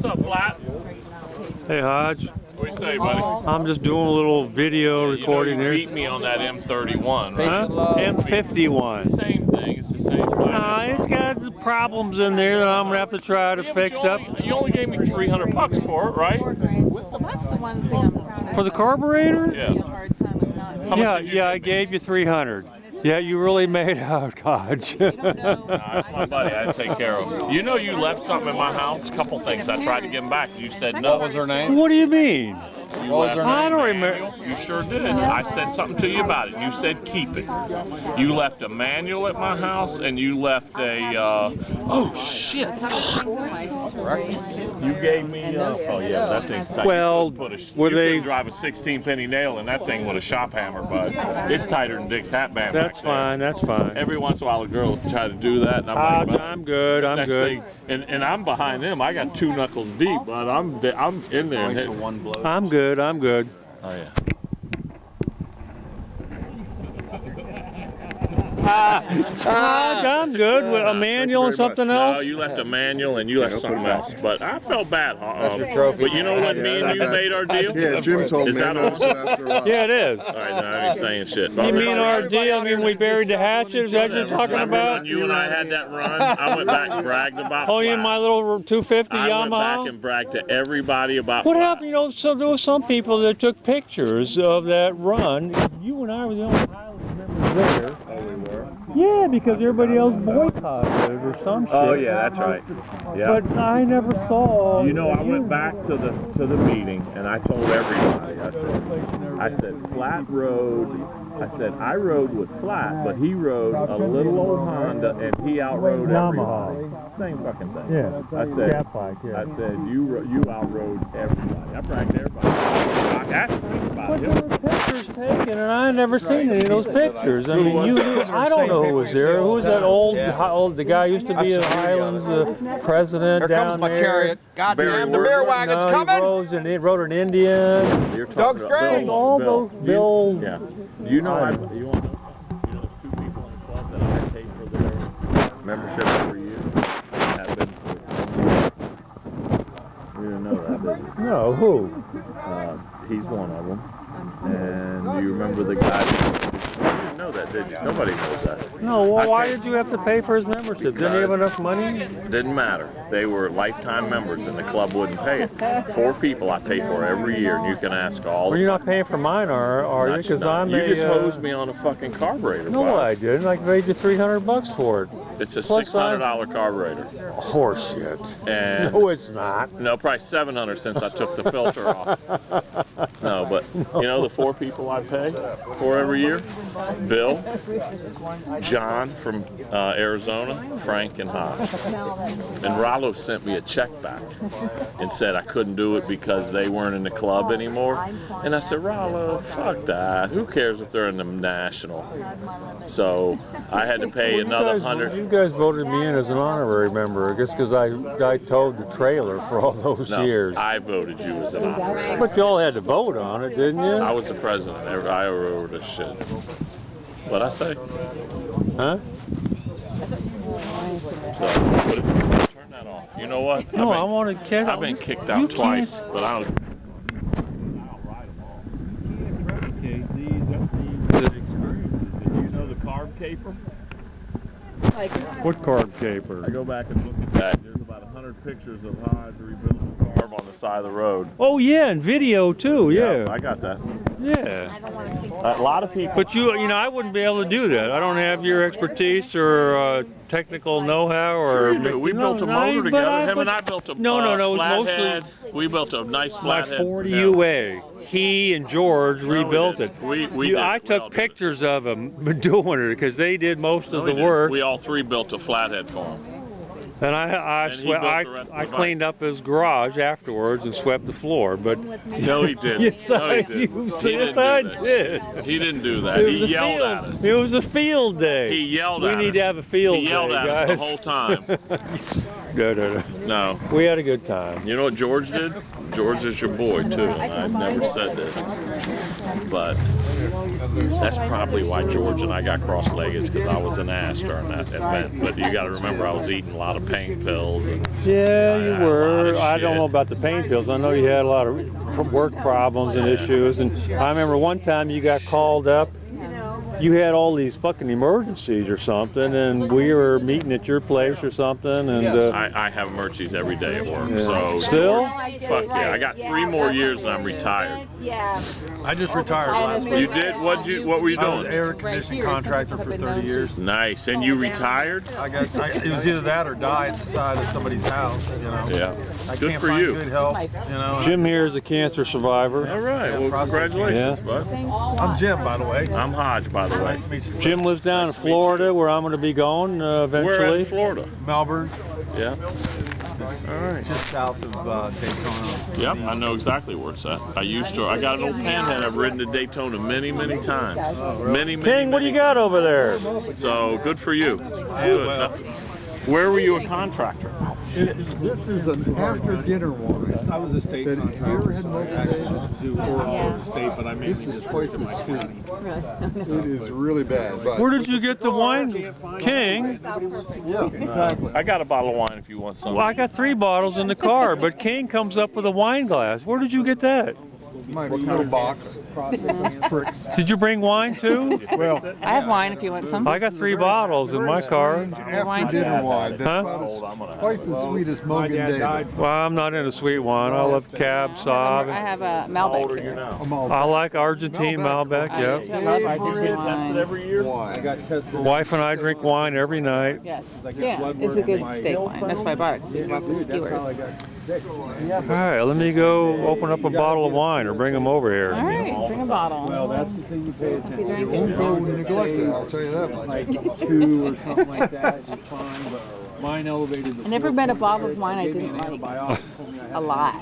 up, Flat? Hey, Hodge. What do you say, buddy? I'm just doing a little video recording you here. beat me on that M31, right? Huh? M51. Same thing. It's the same flat. It's got problems in there that I'm gonna have to try to fix up. You only gave me $300 for it, right? That's the one thing I'm proud of. For the carburetor? Yeah. Yeah, I gave you 300. Yeah, you really made out, Hodge. Nah, that's my buddy. I take care of him. You know you left something in my house? A couple things. I tried to give him back. You said no. What was her name? What do you mean? I don't remember. You sure did. I said something to you about it. You said keep it. You left a manual at my house, and you left a. Oh shit! You gave me. Oh yeah, that thing's tight. Well, were you they couldn't drive a 16-penny nail in that thing with a shop hammer, but it's tighter than Dick's hat band. That's fine. That's fine. Every once in a while, a girl will try to do that, and I'm like, I'm good. I'm next good. Thing, and I'm behind them. I got 2 knuckles deep, but I'm in there. Wait till one blows. I'm good. I'm good. Oh yeah. I'm good with a manual and something else. No, you left a manual and you left something else. But I felt bad. That's your trophy. But you know what? Me and you made our deal. Yeah, Jim told Is me. that on? Yeah, it is. All right, no, I ain't saying shit. You mean our deal? I mean we buried the hatchet? Is that what you're talking Remember about? when you and I had that run? I went back and bragged about. Oh, you Flat. my little 250 I went back Yamaha? and bragged to everybody about. What Flat. happened? You know, so there were some people that took pictures of that run. You and I were the only pilots members there. Oh, we were. Yeah, because everybody else boycotted it or some shit. Oh yeah, that's right. Yeah. But I never saw. You know, I went back to the meeting and I told everybody. I said Flat rode. I said I rode with Flat, but he rode a little old Honda and he outrode everybody. Same fucking thing. Yeah. I said. Bike, yeah. I said you outrode everybody. I bragged everybody. I asked everybody. But there were pictures taken, and I never seen any of those pictures. I mean, I don't know who was there. Who was that old, the guy who used to be in Highlands, president Here down comes my there? chariot. Goddamn, the beer wagon's No, coming. he rode an Indian. You're talking Doug about Strange. All those Bill. Yeah. You know, you want to know something? You know, the 2 people in the club that I pay for their membership every year have been for 20 years. You didn't know that, did you? No, who? He's one of them. And you remember the guy? You didn't know that, did you? Nobody knows that. No, well, I why paid- did you have to pay for his membership? Didn't he have enough money? Didn't matter. They were lifetime members, and the club wouldn't pay it. 4 people I pay for every year, and you can ask all. Well, you're not paying for mine, are you? Because I'm You a, just hosed me on a fucking carburetor. No, Bob. I didn't. I paid you $300 for it. It's a Plus $600 carburetor. Horseshit. And No, it's not. no, probably $700 since I took the filter off. No, but you know the 4 people I pay for every year? Bill, John from Arizona, Frank, and Hodge. And Rollo sent me a check back and said I couldn't do it because they weren't in the club anymore. And I said, Rollo, fuck that. Who cares if they're in the national? So I had to pay another $100. You guys voted me in as an honorary member, I guess, because I towed the trailer for all those No, years. I voted you as an honorary. But you all had to vote on it, didn't you? I was the president. I wrote this shit. What'd I say? Huh? So, turn that off. You know what? No, I want to catch. I've been kicked You out can't- twice, but I don't. Did you know the carb caper? What carb caper? I go back and look at that. There's about 100 pictures of how I rebuilt the carb on the side of the road. Oh yeah, and video too. Yeah. I got that. Yeah. A lot of people. But you know, I wouldn't be able to do that. I don't have your expertise or technical know-how or. Sure you do. We built a motor together. Him and I built a No, it was flathead. mostly We built a nice my flathead. Ford UA. He and George rebuilt it. We did. I We all took did it. pictures of them doing it because they did most of We the did. work. We all 3 built a flathead for him. And And he built the rest of the I bike. cleaned up his garage afterwards and swept the floor. But No, he didn't. yes, No, he I didn't. He yes, didn't I do that. did. He didn't do that. It He was a yelled field. at us. It was a field day. He yelled we at us. need to have a field He yelled day, at guys. us the whole time. No. No. We had a good time. You know what George did? George is your boy, too. And I've never said this. But that's probably why George and I got cross-legged, because I was an ass during that event. But you got to remember, I was eating a lot of pain pills and Yeah, you I had a lot were. of I don't shit. know about the pain pills. I know you had a lot of work problems and issues. And I remember one time you got called up. You had all these fucking emergencies or something, and we were meeting at your place or something. And I have emergencies every day at work. Yeah. So Still? fuck yeah! I got 3 more years and I'm retired. Yeah. I just retired last You week. did? What were you I was an doing? air conditioning contractor for 30 years. Nice. And you retired? It was either that or die at the side of somebody's house, you know. Yeah. I Good can't for find you. good help, you know. Jim here is a cancer survivor. All right. Well, prostate congratulations, cancer. bud. I'm Jim, by the way. I'm Hodge, by the way. Nice to meet you. sir. Jim lives down in Florida, where I'm going to be going Where eventually. in Florida? Melbourne. Yeah. It's, All right. it's just south of Daytona. Yep, I know exactly where it's at. I got an old panhead I've ridden to Daytona many, many times. Many, King, what do you got over there? So good for you. Good. well. Where were you a contractor? This is an after dinner wine. I was a state That contractor, here had so I motivated. actually do all over the state, but I mainly This is just twice work in as my sweet. county. It is really bad. But Where did you get the wine, King? yeah, exactly. I got a bottle of wine if you want some. Well, I got 3 bottles in the car, but King comes up with a wine glass. Where did you get that? My little box. Tricks. Did you bring wine too? Well, I have wine if you want some. I got 3 bottles in my car. after dinner wine. That's Huh? about twice as sweet as Mogan David. Well, I'm not into sweet wine. I love Cab, I Sauv. have a Malbec here. I'm all I like Argentine Malbec, I yeah. do love Argentine wine. every year? wine. Wife and I drink wine every night. Yes. Yeah, it's a good steak wine. That's why I bought it, because we bought the skewers. All right, let me go open up a bottle of wine or bring them over here. All right, bring a bottle. Well, that's the thing you pay attention You won't go neglected, I'll tell you that much. like 2 or something like that, you're fine, but mine elevated. I never met a bottle of wine I didn't like. A lot.